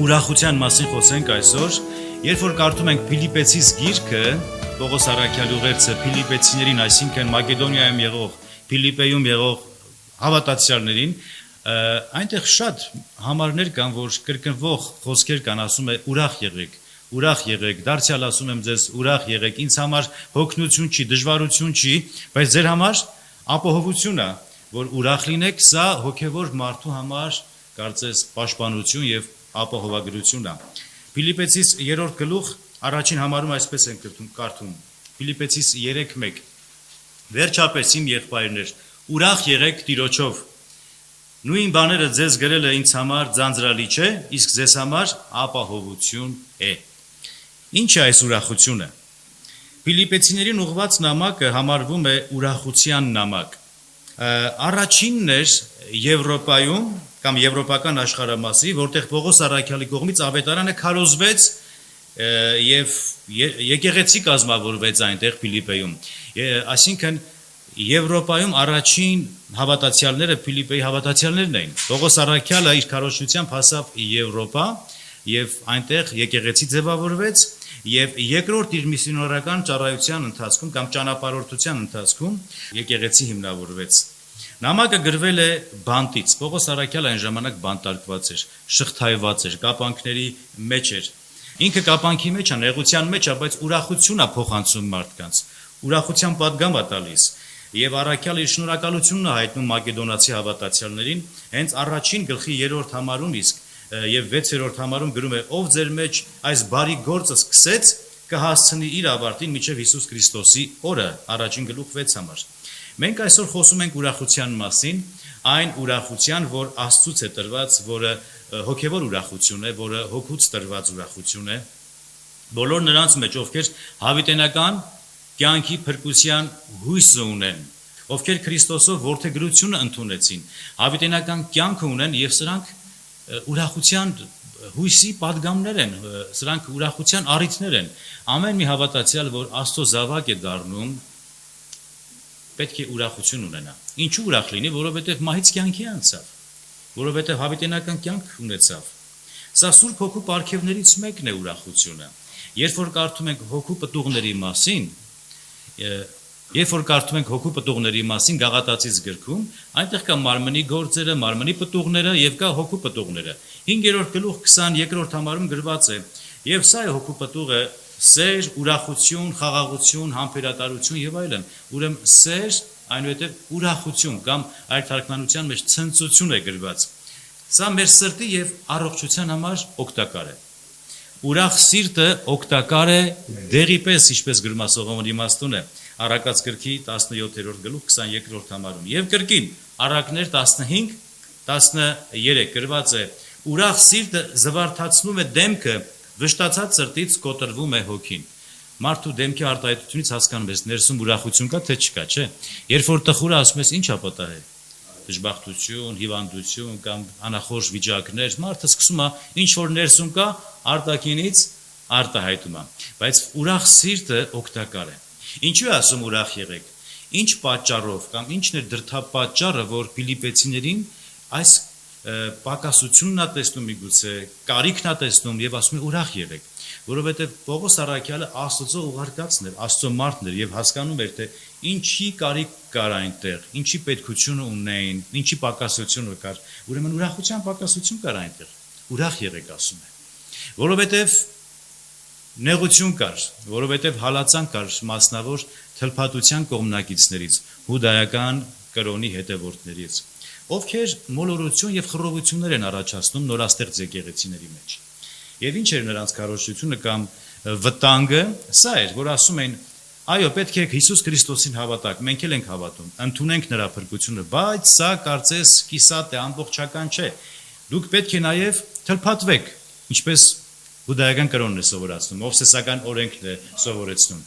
Ուրախության մասին խոսենք այսօր, երբ որ կարդում ենք Փիլիպեցիս գիրքը, Պողոս առաքյալի ուղերձը Փիլիպեցիներին, այսինքն Մակեդոնիայում եղող, Փիլիպեում եղող հավատացյալներին, այնտեղ շատ համարներ կան, որ կրկնվող խոսքեր կան, ասում է ուրախ եղեք, դարձյալ ասում եմ ձեզ ուրախ եղեք, ինձ համար հոգնություն չի, դժվարություն չի, բայց ձեր համար ապահովություն է, որ ուրախ լինեք, սա հոգևոր մարդու համար կարծես պաշտպանություն եւ ապահովագրություն է։ Փիլիպեցիս 3-րդ գլուխ առաջին համարում այսպես են կարդում։ Փիլիպեցիս 3:1 Վերջապես իմ եղբայրներ, ուրախ եղեք Տիրոջով։ Նույն բաները ձեզ գրելը ինձ համար ձանձրալի չէ, իսկ ձեզ համար ապահովություն է։ Ինչ է այս ուրախությունը։ Փիլիպեցիներին ուղղված նամակը համարվում է ուրախության նամակ։ Առաջինն էր Եվրոպայում կամ եվրոպական աշխարհամասի, որտեղ Պողոս առաքյալի կողմից ավետարանը քարոզվեց եւ եկեղեցի կազմավորվեց այնտեղ Փիլիպեում։ Այսինքն Եվրոպայում առաջին հավատացյալները Փիլիպեի հավատացյալներն էին։ Պողոս առաքյալը իր քարոզչությամբ հասավ Եվրոպա եւ այնտեղ եկեղեցի ձևավորվեց եւ երկրորդ իր միսիոներական ծառայության ընթացքում կամ ճանապարհորդության ընթացքում եկեղեցի հիմնավորվեց։ Նամակը գրվել է բանտից։ Պողոս առաքյալը այն ժամանակ բանտարկված էր, շղթայված էր, կապանքների մեջ էր։ Ինքը կապանքի մեջ է, նեղության մեջ է, բայց ուրախություն է փոխանցում մարդկանց։ Ուրախության պատգամ է տալիս։ Եվ առաքյալը իր շնորհակալությունն է հայտնում մակեդոնացի հավատացյալներին, հենց առաջին գլխի 3-րդ համարում իսկ եւ 6-րդ համարում գրում է. ով ձեր մեջ այս բարի գործը սկսեց, կհասցնի իր ավարտին մինչև Հիսուս Քրիստոսի օրը, առաջին գլուխ 6 համար։ Մենք այսօր խոսում ենք ուրախության մասին, այն ուրախության, որ Աստծուց է տրված, որը հոգևոր ուրախություն է, որը հոգուց տրված ուրախություն է։ Բոլոր նրանց մեջ, ովքեր հավիտենական կյանքի փրկության հույսը ունեն, ովքեր Քրիստոսով որդեգրությունը ընդունեցին, հավիտենական կյանք ունեն եւ սրանք ուրախության հույսի падգամներ են, սրանք ուրախության առիթներ են։ Ամեն մի հավատացյալ, որ Աստծո զավակ է դառնում, պետք է ուրախություն ունենա։ Ինչու ուրախ լինի, որովհետեւ մահից կյանքի անցավ, որովհետեւ հավիտենական կյանք ունեցավ։ Սա Սուրբ Հոգու պարգևներից մեկն է ուրախությունը։ Երբ որ կարդում ենք հոգու պտուղների մասին Գաղատացիս գրքում, այնտեղ կա մարմնի գործերը, մարմնի պտուղները եւ կա հոգու պտուղները։ 5-րդ գլուխ 22-րդ համարում գրված է. եւ սա է հոգու պտուղը՝ սեր, ուրախություն, խաղաղություն, համբերատարություն եւ այլն։ Ուրեմն սեր, այնուհետեւ ուրախություն կամ այլ թարգմանության մեջ ցնծություն է գրված։ Սա մեր սրտի եւ առողջության համար օգտակար է։ Ուրախ սիրտը օգտակար է դեղի պես, ինչպես գրում է Սողոմոնի իմաստուն է, Առակաց գրքի 17-րդ գլուխ 22-րդ համարում։ Եվ կրկին Առակներ 15-13 գրված է. ուրախ սիրտը զվարթացնում է դեմքը, վշտացած սրտից կոտրվում է հոգին։ Մարդու դեմքի արտահայտությունից հասկանում ես ներսում ուրախություն կա թե չկա, չէ։ Երբ որ տխուրը ասում ես ինչ ապատահ է, դժբախտություն, հիվանդություն կամ անախորժ վիճակներ, մարդը սկսում է ինչ որ ներսում կա, արտաքինից արտահայտում է։ Բայց ուրախ սիրտը օգտակար է։ Ինչու է ասում ուրախ եղեք։ Ինչ պատճառով կամ ինչն է դրդապատճառը, որ Փիլիպեցիներին այս պակասությունն է տեսնում միգուցե, կարիքն է տեսնում եւ ասում է ուրախ եղեք, որովհետեւ Պողոս առաքյալը Աստծո ուղարկածն էր, Աստծո մարդն էր եւ հասկանում էր թե ինչի կարիք կար այնտեղ, ինչի պետքություն ունեին, ինչի պակասություն կար, ուրեմն ուրախության պակասություն կար այնտեղ։ Ուրախ եղեք ասում է։ Որովհետեւ նեղություն կար, որովհետեւ հալածան կար մասնավոր թլփատության կողմնակիցներից, հուդայական կրոնի հետևորդներից, ովքեր մոլորություն եւ խռովություններ են առաջացնում նորաստեղծ եկեղեցիների մեջ։ Եվ ինչ էր նրանց քարոզությունը կամ վտանգը, սա էր, որ ասում են, այո, պետք է Հիսուս Քրիստոսին հավատաք, մենք էլ ենք հավատում, ընդունենք նրա փրկությունը, բայց սա կարծես կիսատ է, ամբողջական չէ։ Դուք պետք է նաեւ թլփատվեք, ինչպես հուդայական կրոնն է սովորացնում, Մովսեսական օրենքն է սովորեցնում։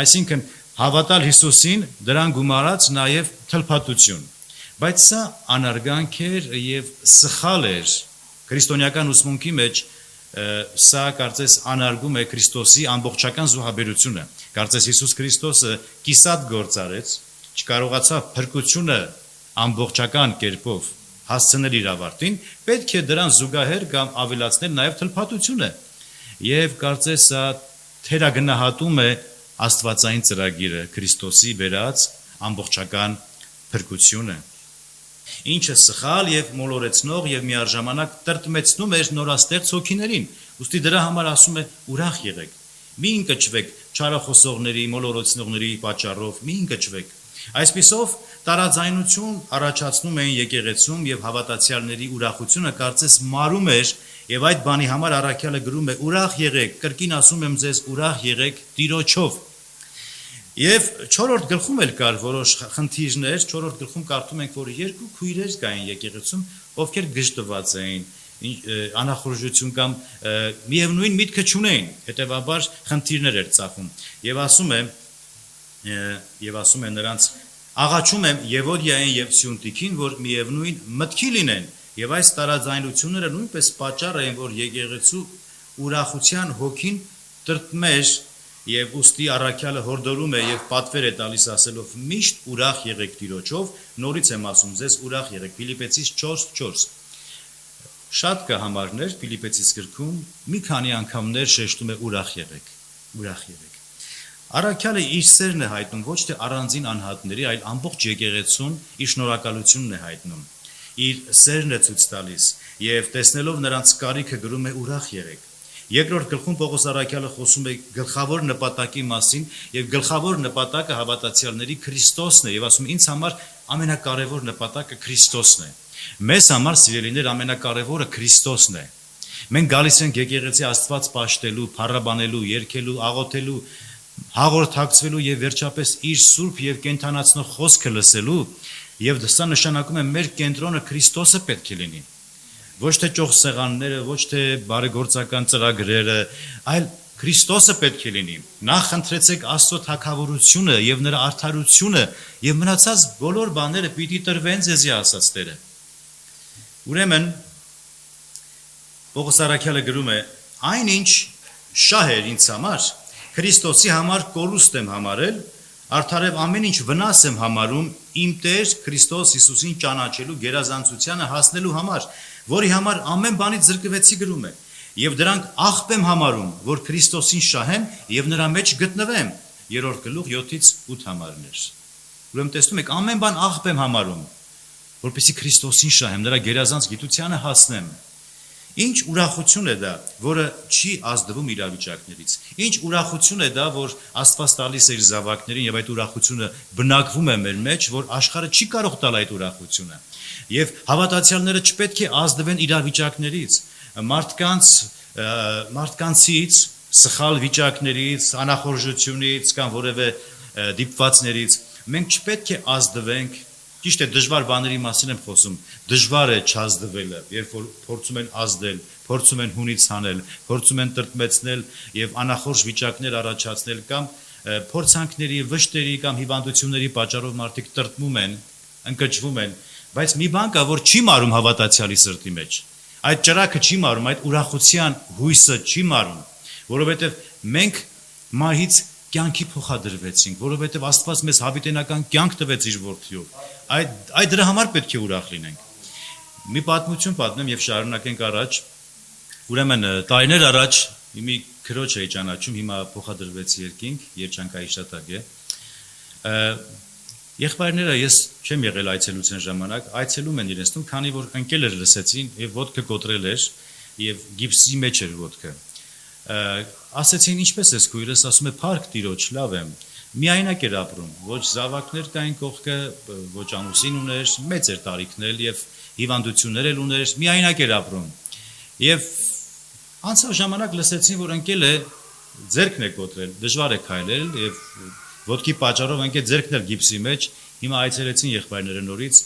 Այսինքն հավատալ Հիսուսին դրան գումարած նաեւ թլփատություն։ Բայց սա անարգանք էր եւ սխալ էր քրիստոնեական ուսմունքի մեջ, սա կարծես անարգում է Քրիստոսի ամբողջական զոհաբերությունը։ Կարծես Հիսուս Քրիստոսը կիսատ գործ արեց, չկարողացավ փրկությունը ամբողջական կերպով հասցնել իր ավարտին, պետք է դրան զուգահեռ կամ ավելացնել նաեւ թլփատությունը։ Եվ կարծես սա թերագնահատում է Աստվածային ծրագիրը, Քրիստոսի վերած ամբողջական փրկությունը, ինչը սխալ եւ մոլորեցնող եւ միաժամանակ տրտմեցնում էր նորաստեղծ հոգիներին։ Ուստի դրա համար ասում է ուրախ եղեք։ Մի ընկճվեք չարախոսողների, մոլորեցնողների պատճառով, մի ընկճվեք։ Այսպիսով տարաձայնություն առաջացնում էին եկեղեցում եւ հավատացյալների ուրախությունը կարծես մարում էր եւ այդ բանի համար առաքյալը գրում է ուրախ եղեք, կրկին ասում եմ ձեզ ուրախ եղեք Տիրոջով։ Եվ 4-րդ գլխում էլ կար որոշ խնդիրներ, 4-րդ գլխում կարդում ենք, որ երկու քույրեր կային եկեղեցում, ովքեր գժտված էին, անախորժություն կամ միևնույն միտքը չունեին, հետեւաբար խնդիրներ էր ծախում։ Եվ ասում է նրանց աղաչում եմ Եվոդիային եւ Սյունտիքին, որ միևնույն մտքի լինեն, եւ այս տարաձայնությունները նույնպես պատճառ են, որ եկեղեցու ուրախության հոգին տրտմեր եւ ուստի առաքյալը հորդորում է եւ պատվեր է տալիս ասելով միշտ ուրախ եղեք Տիրոջով, նորից եմ ասում ձեզ ուրախ եղեք Փիլիպեցիս 4:4։ Շատ կա համարներ Փիլիպեցիս գրքում, մի քանի անգամներ շեշտում է ուրախ եղեք, ուրախ եղեք։ Առաքյալը իր սերն է հայտնում ոչ թե առանձին անհատների, այլ ամբողջ եկեղեցուն իր շնորհակալությունն է հայտնում։ Իր սերն է ցույց տալիս եւ տեսնելով նրանց կարիքը գրում է ուրախ եղեք։ Երկրորդ գլխում Պողոս առաքյալը խոսում է գլխավոր նպատակի մասին եւ գլխավոր նպատակը հավատացյալների Քրիստոսն է եւ ասում ինձ համար ամենակարևոր նպատակը Քրիստոսն է։ Մեզ համար սիրելիներ ամենակարևորը Քրիստոսն է։ Մենք գալիս ենք եկեղեցի Աստված պաշտելու, փառաբանելու, երգելու, աղոթելու, հաղորդակցվելու եւ վերջապես իր սուրբ եւ կենթանացնող խոսքը լսելու եւ դա նշանակում է մեր կենտրոնը Քրիստոսը պետք է լինի։ Ոչ թե ճոխ սեղանները, ոչ թե բարեգործական ծրագրերը, այլ Քրիստոսը պետք է լինի։ Նախ խնդրեցեք Աստծո թագավորությունը եւ նրա արդարությունը եւ մնացած բոլոր բաները պիտի տրվեն ձեզի ասած Տերը։ Ուրեմն Պողոս առաքյալը գրում է. այնինչ շահ էր ինձ համար, Քրիստոսի համար կորուստ եմ համարել, արդարև ամեն ինչ վնաս եմ համարում իմ Տեր Քրիստոս Հիսուսին ճանաչելու գերազանցությանը հասնելու համար, որի համար ամեն բանից զրկվեցի գրում է, եւ դրանք աղբ եմ համարում, որ Քրիստոսին շահեմ եւ նրա մեջ գտնվեմ։ 3-րդ գլուխ 7-ից 8 համարներ։ Ուրեմն տեսնում եք, ամեն բան աղբ եմ համարում, որպեսզի Քրիստոսին շահեմ, նրա գերազանց գիտությանը հասնեմ։ Ինչ ուրախություն է դա, որը չի ազդվում իրավիճակներից։ Ինչ ուրախություն է դա, որ Աստված տալիս է իր զավակներին եւ այդ ուրախությունը բնակվում է մեր մեջ, որ աշխարհը չի կարող տալ այդ ուրախությունը։ Եվ հավատացյալները չպետք է ազդվեն իրավիճակներից, մարդկանցից, սխալ վիճակներից, անախորժությունից կամ որևէ դիպվածներից։ Մենք չպետք է ազդվենք։ Ճիշտ է, դժվար բաների մասին եմ խոսում, դժվար է չազդվելը, երբ որ փորձում են ազդել, փորձում են հունից հանել, փորձում են տրտմեցնել եւ անախորժ վիճակներ առաջացնել կամ փորձանքների, վշտերի կամ հիվանդությունների պատճառով մարդիկ տրտմում են, ընկճվում են, բայց մի բան կա, որ չի մարում հավատացյալի սրտի մեջ։ Այդ ճրակը չի մարում, այդ ուրախության հույսը չի մարում, որովհետեւ մենք մահից կյանքի փոխադրվեցինք, որովհետև Աստված մեզ հավիտենական կյանք տվեց իր որդիով։ Այդ դրա համար պետք է ուրախ լինենք։ Մի պատմություն պատմեմ եւ շարունակենք առաջ։ Ուրեմն տարիներ առաջ մի քրոջ էի ճանաչում, հիմա փոխադրվեցի երկինք, երջանկայի շտակ է։ Եղբայրները ես չեմ եղել այցելության ժամանակ, այցելում են իրենց տուն, քանի որ ընկելեր լսեցին եւ ոտքը կոտրել էր եւ գիպսի մեջ էր ոտքը։ Ասեցին ինչպես ես քույրս, ասում է փառք Տիրոջ, լավ եմ։ Միայնակ էր ապրում, ոչ զավակներ կային կողքը, ոչ ամուսին ուներ, մեծ էր տարիքն էլ եւ հիվանդություններ էլ ուներ, միայնակ էր ապրում։ Եվ անցավ ժամանակ լսեցին, որ ընկել է ձեռքն է կոտրել, դժվար է քայլել եւ ոտքի պատճառով ընկել ձեռքն էլ գիպսի մեջ։ Հիմա այցելեցին եղբայրները նորից,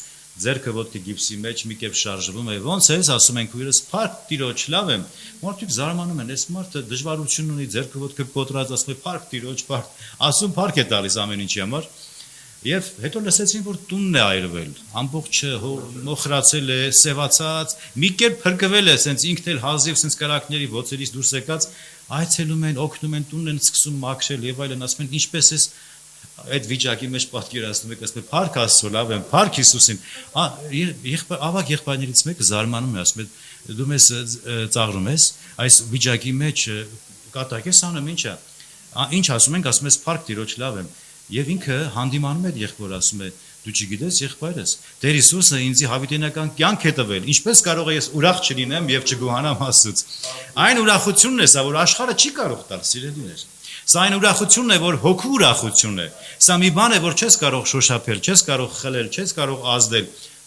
ձեռքը ոտքի գիպսի մեջ մի կերպ շարժվում է։ Ոնց է, ասում են քույրս, փառք Տիրոջ, լավ եմ։ Մարդիկ զարմանում են, այս մարդը դժվարություն ունի, ձեռքը ոտքը կոտրած, ասում է փառք Տիրոջ, փառք։ Ասում փառք է տալիս ամեն ինչի համար։ Եվ հետո լսեցին, որ տունն է այրվել, ամբողջը մոխրացել է, սևացած, մի կերպ փրկվել է, սենց ինքն էլ հազիվ սենց կրակների ոցերից դուրս եկած, այցելում են, օգնում են, տունն են սկսում մաքրել եւ այլն, ասում են ինչպես է այդ վիճակի մեջ պատկերացնում եք, ասում եք փառք Աստծո, լավ եմ, փառք Հիսուսին։ Ավակ եղբայրներից մեկը զարմանում է, ասում է դու մեզ ծաղրում ես, այս վիճակի մեջ կատակ ես անում, ի՞նչ է։ Ինչ ասում ենք, ասում ես փառք Տիրոջ, լավ եմ։ Եվ ինքը հանդիմանում էր եղբոր, ասում է դու չգիտես եղբայրս, Տեր Հիսուսը ինձ հավիտենական կյանք է տվել, ինչպես կարող է ես ուրախ չլինեմ եւ չգոհանամ Աստծուց։ Այն ուրախությունն է սա, որ աշխարհը չի կարող տալ, սիրելիներ։ Սա այն ուրախությունն է, որ հոգու ուրախությունն է։ Սա մի բան է, որ չես կարող շոշափել, չես կարող խլել, չես կարող ազդել։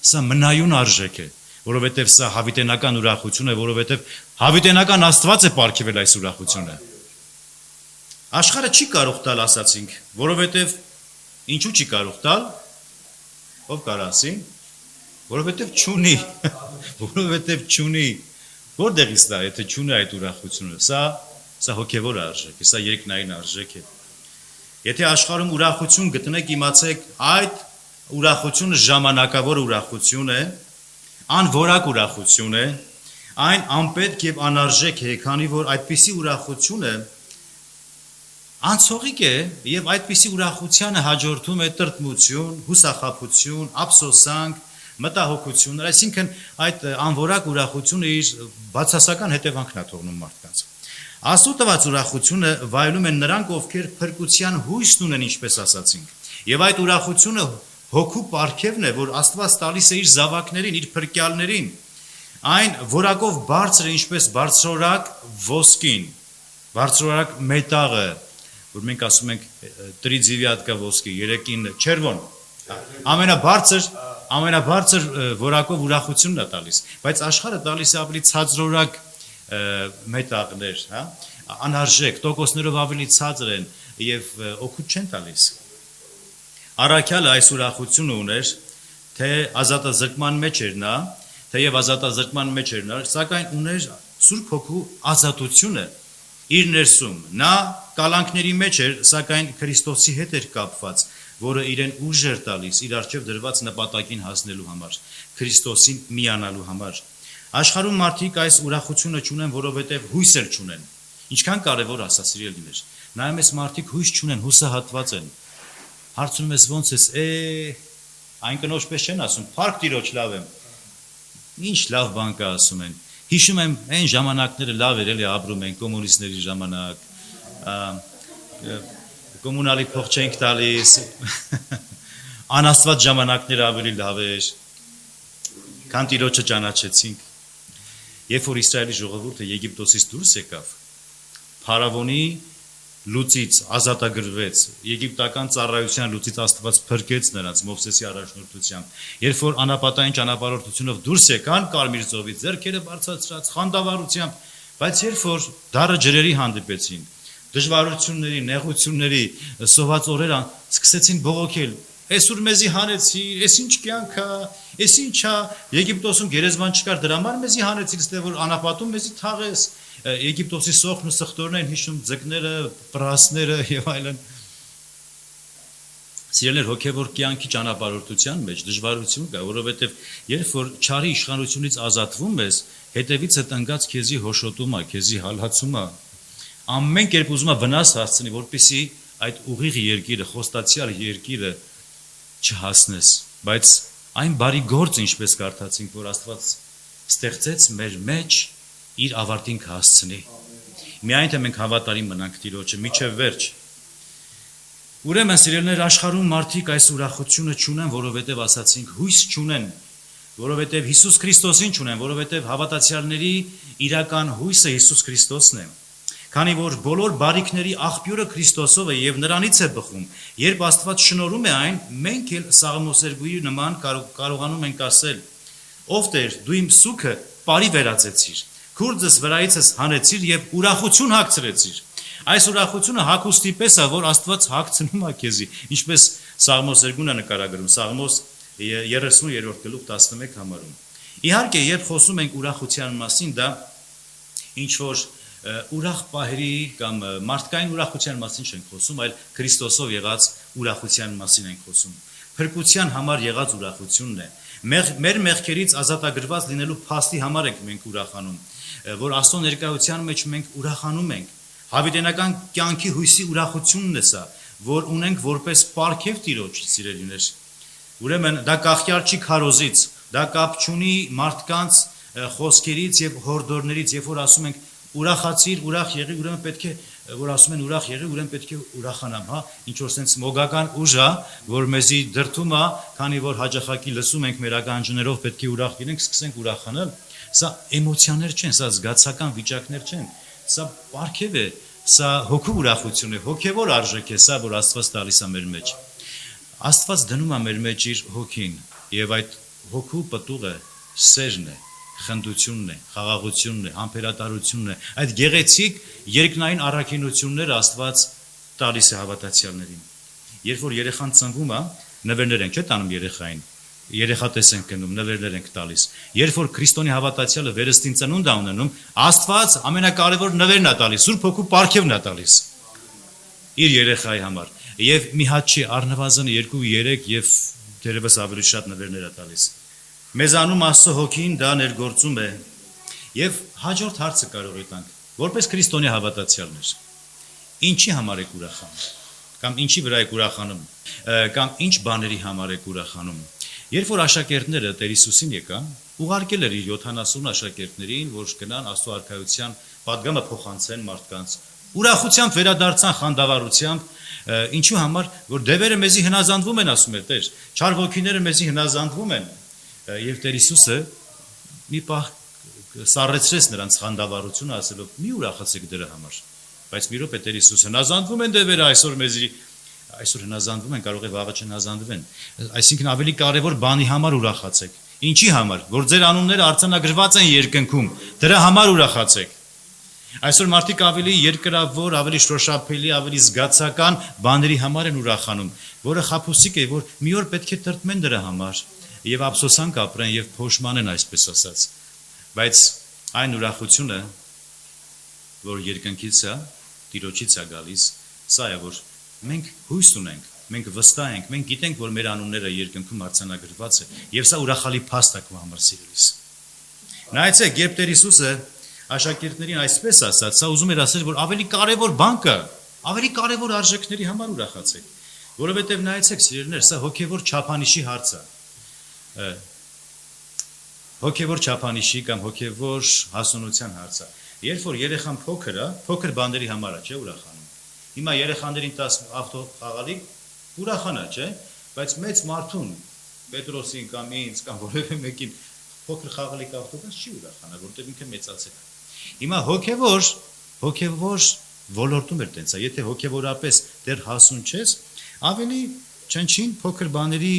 Սա մնայուն արժեք է, որովհետև սա հավիտենական ուրախություն է, որովհետև հավիտենական Աստված է պարգևել այս ուրախությունը։ Աշխարհը չի կարող տալ, ասացինք, որովհետև ինչու չի կարող տալ։ Ով կարասի, որովհետև չունի, որովհետև չունի, որտեղից դա, եթե չունի այդ ուրախությունը, սա հոգևոր արժեք է, սա երկնային արժեք է։ Եթե աշխարհում ուրախություն գտնեք, իմացեք, այդ ուրախությունը ժամանակավոր ուրախություն է, անորակ ուրախություն է, այն անպետք եւ անարժեք է, քանի որ այդպիսի ուրախությունը անցողիկ է եւ այդպիսի ուրախությանը հաջորդում է տրտմություն, հուսախաբություն, ափսոսանք, մտահոգություն, այսինքն այդ անորակ ուրախությունը իր բացասական հետևանքն է թողնում մարդկանց։ Աստծո տված ուրախությունը վայելում են նրանք, ովքեր փրկության հույսն ունեն, ինչպես ասացինք։ Եվ այդ ուրախությունը հոգու պարգևն է, որ Աստված տալիս է իր զավակներին, իր փրկյալներին։ Այն որակով բարձր է, ինչպես բարձրորակ ոսկին, բարձրորակ մետաղը, որ մենք ասում ենք տրիձիվիատկա ոսկի, երեկին չերվոն, ամենաբարձր որակով ուրախությունն է տալիս, բայց աշխարհը տալիս է ավելի ցածրորակ մետաղներ, հա, անարժեք, տոկոսներով ավելի ցածր են եւ օգուտ չեն տալիս։ Առաքյալը այս ուրախությունը ուներ, թե ազատազրկման մեջ էր նա, թեև ազատազրկման մեջ էր նա, սակայն ուներ Սուրբ Հոգու ազատությունը իր ներսում։ Նա կալանքների մեջ էր, սակայն Քրիստոսի հետ էր կապված, որը իրեն ուժ էր տալիս իր առջև դրված նպատակին հասնելու համար, Քրիստոսին միանալու համար։ Աշխարհում մարդիկ այս ուրախությունը չունեն, որովհետև հույս էլ չունեն։ Ինչքան կարևոր ասա սիրելիներ։ Նայում ես մարդիկ հույս չունեն, հուսահատված են։ Հարցնում ես ո՞նց ես, այն կնոջպես չեն ասում, փառք Տիրոջ լավ եմ։ Ինչ լավ բան կա ասում են։ Հիշում եմ այն ժամանակները լավ էր, էլի ապրում են կոմունիստների ժամանակ, կոմունալի փող չենք տալիս, անաստված ժամանակները ավելի լավ էր, քան Տիրոջը ճանաչեցինք։ Երբ որ Իսրայելի ժողովուրդը Եգիպտոսից դուրս եկավ, Փարավոնի լուծից ազատագրվեց, եգիպտական ծառայության լուծից Աստված փրկեց նրանց Մովսեսի առաջնորդությամբ։ Երբ որ անապատային ճանապարհորդությունով դուրս եկան Կարմիր ծովից, ձեռքերը բարձրացրած խանդավառությամբ, բայց երբ որ դառը ջրերի հանդիպեցին, դժվարությունների, նեղությունների, սոված օրեր սկսեցին բողոքել. Այսօր մեզի հանեցիր, այս ինչ կյանք է, այս ինչ է, Եգիպտոսում գերեզման չկար, դրա համար մեզի հանեցիր, ստե որ անապատում մեզի թաղես։ Եգիպտոսի սոխն ու սխտորն են հիշում, ձկները, պրասները եւ այլն։ Սիրելիներ, հոգեվոր կյանքի ճանապարհորդության մեջ դժվարություն կա, որովհետեւ երբ որ չարի իշխանությունից ազատվում ես, հետևից հետ ընկած քեզի հոշոտում է, քեզի հալհացում է, ամեն կերպ ուզում է վնաս հասցնի, որպեսզի այդ ուղիղ երկիրը, խոստացյալ երկիրը չհասնես, բայց այն բարի գործը, ինչպես կարդացինք, որ Աստված ստեղծեց մեր մեջ, իր ավարտին կհասցնի։ Միայն թե մենք հավատարիմ մնանք Տիրոջը մինչև վերջ։ Ուրեմն սիրելիներ, աշխարհում մարդիկ այս ուրախությունը չունեն, որովհետև ասացինք հույս չունեն, որովհետև Հիսուս Քրիստոսին չունեն, որովհետև հավատացյալների իրական հույսը Հիսուս Քրիստոսն է։ Քանի որ բոլոր բարիքների աղբյուրը Քրիստոսով է եւ նրանից է բխում, երբ Աստված շնորհում է այն, մենք էլ Սաղմոսերգուի նման կարողանում ենք ասել. Ով Տեր, դու իմ սուքը բարի վերածեցիր, քուրձս վրայիցս հանեցիր եւ ուրախություն հագցրեցիր։ Այս ուրախությունը հագուստի պես է, որ Աստված հագցնում է քեզի, ինչպես Սաղմոսերգուն է նկարագրում, Սաղմոս 33-րդ գլուխ 11 համարում։ Իհարկե, երբ խոսում ենք ուրախության մասին, դա ինչ որ ուրախ պահերի կամ մարդկային ուրախության մասին չենք խոսում, այլ Քրիստոսով եղած ուրախության մասին ենք խոսում։ Փրկության համար եղած ուրախությունն է։ Մեր մեղքերից ազատագրված լինելու փաստի համար ենք մենք ուրախանում, որ Աստծո ներկայության մեջ մենք ուրախանում ենք։ Հավիտենական կյանքի հույսի ուրախությունն է սա, որ ունենք որպես պարգև Տիրոջ, սիրելիներ։ Ուրեմն դա կախյալ չի քարոզից, դա կապ չունի մարդկանց խոսքերից եւ հորդորներից, երբ որ ասում ենք ուրախացիր, ուրախ եղի, ուրեմն պետք է, որ ասում են ուրախ եղի, ուրեմն պետք է ուրախանամ, հա, ինչ որ sense մոգական ուժ է, որ մեզի դրթում է, քանի որ հաջախակի լսում ենք մեր ականջներով պետք է ուրախ լինենք, սկսենք ուրախանալ։ Սա էմոցիաներ չեն, սա զգացական վիճակներ չեն, սա պարգև է, սա հոգու ուրախություն է, հոգևոր արժեք է սա, որ Աստված տալիս է մեր մեջ։ Աստված դնում է մեր մեջ իր հոգին, եւ այդ հոգու պտուղը սերն է, խնդությունն է, խաղաղությունն է, համբերատարությունն է, այդ գեղեցիկ երկնային առաքինությունները Աստված տալիս է հավատացյալներին։ Երբ որ երեխան ծնվում է, նվերներ ենք չէ՞ տանում երեխային, երեխատես ենք գնում, նվերներ ենք տալիս։ Երբ որ քրիստոնյա հավատացյալը վերստին ծնունդ է ունենում, Աստված ամենակարևոր նվերն է տալիս, Սուրբ Հոգու պարգևն է տալիս իր երեխայի համար։ Եվ մի հատ չի, առնվազն 2-3 եւ դերևս ավելի շատ նվերներ է տալիս։ Մեզանում Աստծո հոգին դա ներգործում է եւ հաջորդ հարցը կարող է տանք, որպես քրիստոնյա հավատացյալներ, ինչի համար եք ուրախանում, կամ ինչի վրա եք ուրախանում, կամ ինչ բաների համար եք ուրախանում։ Երբ որ աշակերտները Տեր Հիսուսին եկան, ուղարկել էր իր 70 աշակերտներին, որ գնան Աստծո արքայության պատգամը փոխանցեն մարդկանց, ուրախությամբ վերադարձան խանդավառությամբ, ինչու համար, որ դևերը մեզի հնազանդվում են, ասում է Տեր, չար ոգիները մեզի հնազանդվում են, եւ Տեր Հիսուսը մի պահ սառեցրեց նրանց խանդավառությունը, ասելով՝ մի ուրախացեք դրա համար, բայց մի րոպե Տեր Հիսուսը հնազանդվում են դևերը այսօր մեզի, այսօր հնազանդվում են, կարող է վաղը չհնազանդվեն, այսինքն ավելի կարևոր բանի համար ուրախացեք, ինչի համար, որ ձեր անունները արձանագրված են երկնքում, դրա համար ուրախացեք։ Այսօր մարդիկ ավելի երկրավոր, ավելի շոշափելի, ավելի զգացական բաների համար են ուրախանում, որը խաբուսիկ է, որ մի օր պետք է տրտմեն դրա համար եւ ափսոսանք ապրեն եւ փոշմանեն, այսպես ասած։ Բայց այն ուրախությունը, որ երկնքից է, Տիրոջից է գալիս, սա է, որ մենք հույս ունենք, մենք վստահ ենք, մենք գիտենք, որ մեր անունները երկնքում արձանագրված է, եւ սա ուրախալի փաստ է քո համար սիրելիս։ Նայեցեք, երբ Տեր Հիսուսը աշակերտներին այսպես ասաց, սա ուզում էր ասել, որ ավելի կարևոր բան կա, ավելի կարևոր արժեքների համար ուրախացեք, որովհետեւ նայեցեք, սիրելիներ, սա հոգեվոր չափանիշի հարց է։ Հոգեվոր չափանիշի կամ հոգեվոր հասունության հարց է։ Երբ որ երեխան փոքր է, փոքր բաների համար է, չէ, ուրախանում։ Հիմա երեխաներին 10 ավտո խաղալիք ուրախանա, չէ, բայց մեծ մարդուն, Պետրոսին կամ ինձ կամ որևէ մեկին փոքր խաղալիք ավտոբուս չի ուրախանա, որտեղ ինքը մեծացել է։ Հիմա հոգեվոր ոլորտում էլ տենց է, եթե հոգեվորապես դեռ հասուն չես, ավելի չնչին փոքր բաների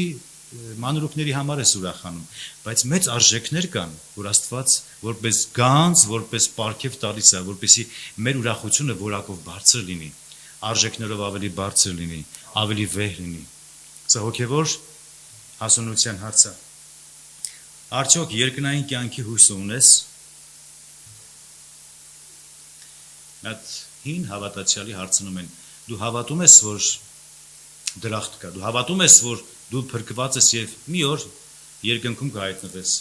մանրուքների համար ես ուրախանում, բայց մեծ արժեքներ կան, որ Աստված որպես գանձ, որպես պարգև տալիս է, որպեսզի մեր ուրախությունը որակով բարձր լինի, արժեքներով ավելի բարձր լինի, ավելի վեհ լինի։ Սա հոգևոր հասունության հարց է։ Արդյոք երկնային կյանքի հույսը ունես։ Այդ հին հավատացյալի հարցնում են, դու հավատում ես, որ դրախտ կա, դու հավատում ես, որ դու փրկված ես եւ մի օր երկնքում կհայտնվես։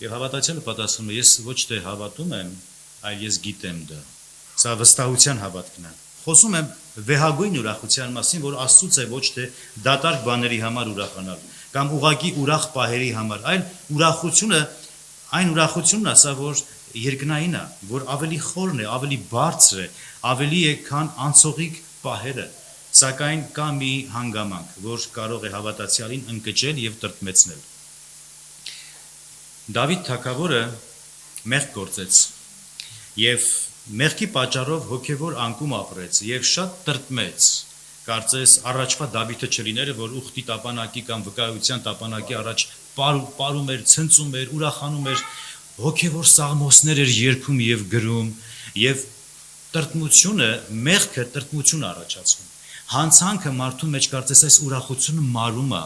Եվ հավատացյալը պատասխանում է, ես ոչ թե հավատում եմ, այլ ես գիտեմ դա։ Սա վստահության հավատքն է։ Խոսում եմ վեհագույն ուրախության մասին, որ Աստծուց է, ոչ թե դատարկ բաների համար ուրախանալ, կամ ուղակի ուրախ պահերի համար, այլ ուրախությունը, այն ուրախությունն է, սա որ երկնային է, որ ավելի խորն է, ավելի բարձր է, ավելի է, քան անցողիկ պահերը։ Սակայն կա մի հանգամանք, որ կարող է հավատացյալին ընկճել եւ տրտմեցնել։ Դավիթ թագավորը մեղք գործեց եւ մեղքի պատճառով հոգեվոր անկում ապրեց եւ շատ տրտմեց։ Կարծես առաջվա Դավիթը չլիներ, որ ուխտի տապանակի կամ վկայության տապանակի առաջ պարում էր, ցնծում էր, ուրախանում էր, հոգեվոր սաղմոսներ էր երգում եւ գրում եւ տրտմությունը, մեղքը տրտմություն առաջացնում։ Հանցանքը մարդու մեջ կարծես այս ուրախությունը մարում է,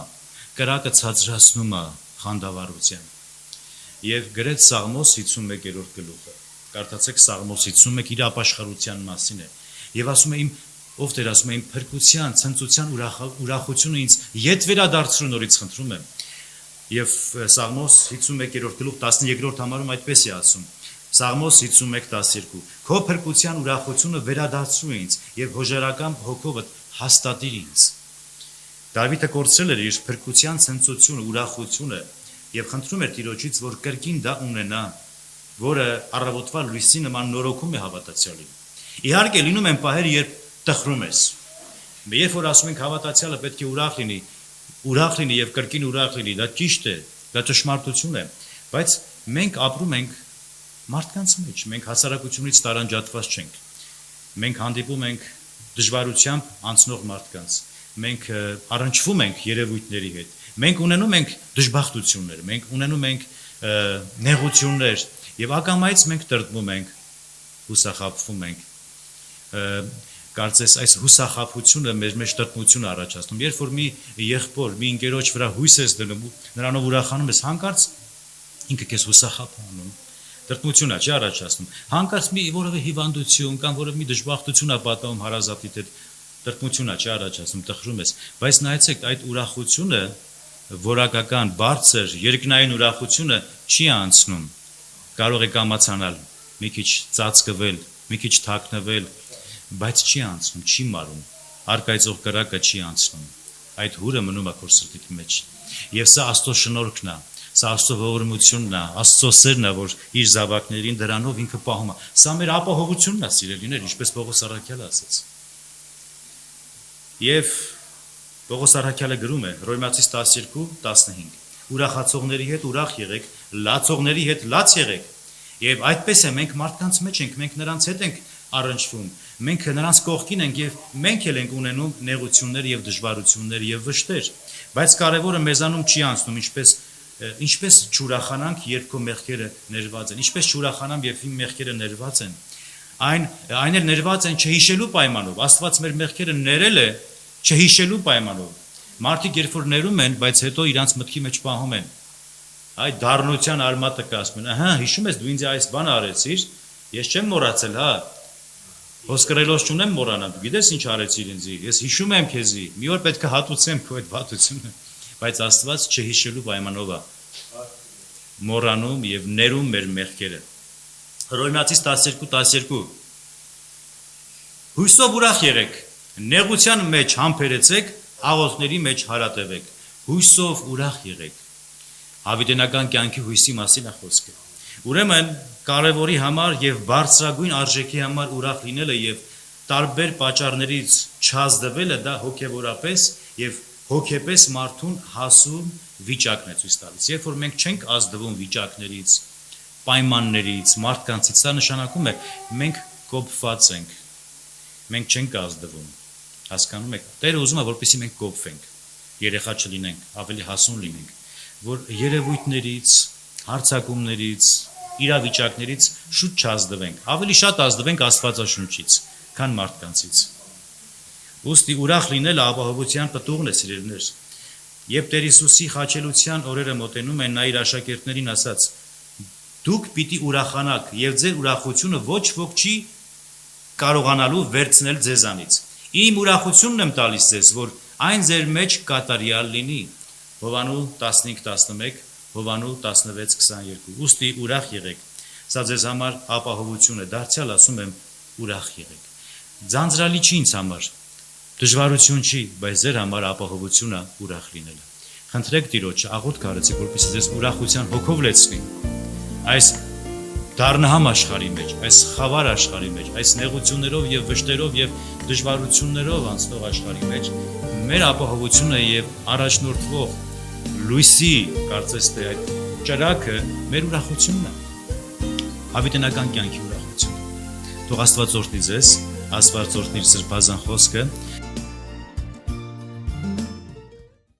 կրակը ցածրացնում է խանդավառության։ Եվ գրեց Սաղմոս 51-րդ գլուխը։ Կարդացեք Սաղմոս 51 իր ապաշխարության մասին է։ Եվ ասում է ով Տեր ասում է իմ փրկության, ցնծության ուրախությունը ինձ ետ վերադարձրու նորից խնդրում եմ։ Եվ Սաղմոս 51-րդ գլուխ 13-րդ համարում այդպես է ասում։ Սաղմոս 51:12 Քո փրկության ուրախությունը վերադարձրու ինձ եւ հոժարական հոգովդ հաստատիր ինձ։ Դավիթը կորցրել էր իր փրկության ցնծությունը, ուրախությունը եւ խնդրում էր Տիրոջից, որ կրկին դա ունենա, որը առավոտվա լույսի նման նորոգում է հավատացյալին։ Իհարկե լինում են պահեր, երբ տխրում ես։ Երբ որ ասում ենք հավատացյալը պետք է ուրախ լինի եւ կրկին ուրախ լինի, դա ճիշտ է, դա ճշմարտություն է, բայց մենք ապրում ենք մարդկանց մեջ, մենք հասարակությունից տարանջատված չենք։ Մենք հանդիպում ենք դժվարությամբ անցնող մարդկանց, մենք առնչվում ենք երևույթների հետ, մենք ունենում ենք դժբախտություններ, մենք ունենում ենք նեղություններ եւ ակամայից մենք տրտմում ենք, հուսախաբվում ենք։ Կարծես այս հուսախաբությունը մեր մեջ տրտմություն առաջացնում։ Երբ որ մի եղբոր, մի ընկերոջ վրա հույս ես դնում, նրանով ուրախանում ես, հանկարծ ինքը քեզ հուսախաբ անում, տրտմություն է, չի առաջացնում։ Հանկարծ մի որևէ հիվանդություն կամ որևէ մի դժբախտություն է պատահում հարազատիդ հետ, տրտմություն է, չի առաջացնում, տխրում ես։ Բայց նայեցեք, այդ ուրախությունը, որակական, բարձր, երկնային ուրախությունը չի անցնում։ Կարող է կամացանալ, մի քիչ ծածկվել, մի քիչ թաքնվել, բայց չի անցնում, չի մարում, արկայծող կրակը չի անցնում, այդ հուրը մնում է քո սրտիդ մեջ։ Եվ սա Աստծո շնորհքն է, սա Աստծո ողորմությունն է, Աստծո սերն է, որ իր զավակներին դրանով ինքը պահում է։ Սա մեր ապահովությունն է, սիրելիներ, ինչպես Պողոս առաքյալը ասաց։ Եվ Պողոս առաքյալը գրում է Հռոմեացիս 12:15 Ուրախացողների հետ ուրախ եղեք, լացողների հետ լաց եղեք։ Եվ այդպես է, մենք մարդկանց մեջ ենք, մենք նրանց հետ ենք առնչվում, մենք նրանց կողքին ենք եւ մենք էլ ենք ունենում նեղություններ եւ դժվարություններ եւ վշտեր, բայց կարեւորը մեզանում չի անցնում, ինչպես չուրախանանք, երբ քո մեղքերը ներված են, ինչպես չուրախանամ, երբ իմ մեղքերը ներված են, այն էլ ներված են չհիշելու պայմանով, Աստված մեր մեղքերը ներել է չհիշելու պայմանով, մարդիկ երբ որ ներում են, բայց հետո իրանց մտքի մեջ պահում են, այդ դառնության արմատը կասում են, ահա հիշում ես դու ինձ այս բանը արեցիր, Ես չեմ մոռացել, հա։ Ոսկրելոս չունեմ մոռանալ, գիտես ինչ արեցիր ինձի, ես հիշում եմ քեզի, մի օր պետք է հատուցեմ քո այդ վատությունը, բայց Աստված չհիշելու պայմանով է մոռանում եւ ներում մեր մեղքերը։ Հռոմեացիս 12:12 Հույսով ուրախ եղեք, նեղության մեջ համբերեցեք, աղոթքների մեջ հարատևեք, հույսով ուրախ եղեք։ Հավիտենական կյանքի հույսի մասին է խոսքը։ Ուրեմն կարևորի համար եւ բարձրագույն արժեքի համար ուրախ լինելը եւ տարբեր պատճառներից չազդվելը դա հոգեվորապես եւ հոգեպես մարդուն հասուն վիճակն է ցույց տալիս։ Երբ որ մենք չենք ազդվում վիճակներից, պայմաններից, մարդկանցից, դա նշանակում է մենք կոփված ենք։ Մենք չենք ազդվում։ Հասկանում եք։ Տերը ուզում է, որպեսզի մենք կոփվենք, երեխա չլինենք, ավելի հասուն լինենք, որ երևույթներից, հարցակումներից, իրավիճակներից շուտ չազդվենք, ավելի շատ ազդվենք Աստվածաշունչից, քան մարդկանցից։ Ուստի ուրախ լինելը ապահովության պտուղն է, սիրելիներ։ Երբ Տեր Հիսուսի խաչելության օրերը մոտենում են, նա իր աշակերտներին ասաց. «Դուք պիտի ուրախանաք, եւ ձեր ուրախությունը ոչ ոք չի կարողանալու վերցնել ձեզանից։ Իմ ուրախությունն եմ տալիս ձեզ, որ այն ձեր մեջ կատարյալ լինի»։ Հովանու 15:11, Հովանու 16:22։ Ուստի ուրախ եղեք։ Սա ձեզ համար ապահովություն է, դարձյալ ասում եմ, ուրախ եղեք։ Ձանձրալի չի ինձ համար, դժվարություն չի, բայց ձեր համար ապահովություն է ուրախ լինելը։ Խնդրեք Տիրոջը, աղոթք արեցիք, որպեսզի ձեզ ուրախության հոգով լեցնի։ Այս դառնահամ աշխարհի մեջ, այս խավար աշխարհի մեջ, այս նեղություններով եւ վշտերով եւ դժվարություններով անցնող աշխարհի մեջ մեր ապահովությունը եւ առաջնորդվող լույսի, կարծես թե այդ ճրագը մեր ուրախությունն է։ Հավիտենական կյանքի ուրախությունը։ Թող Աստված օրհնի ձեզ, Աստված օրհնի իր սրբազան խոսքը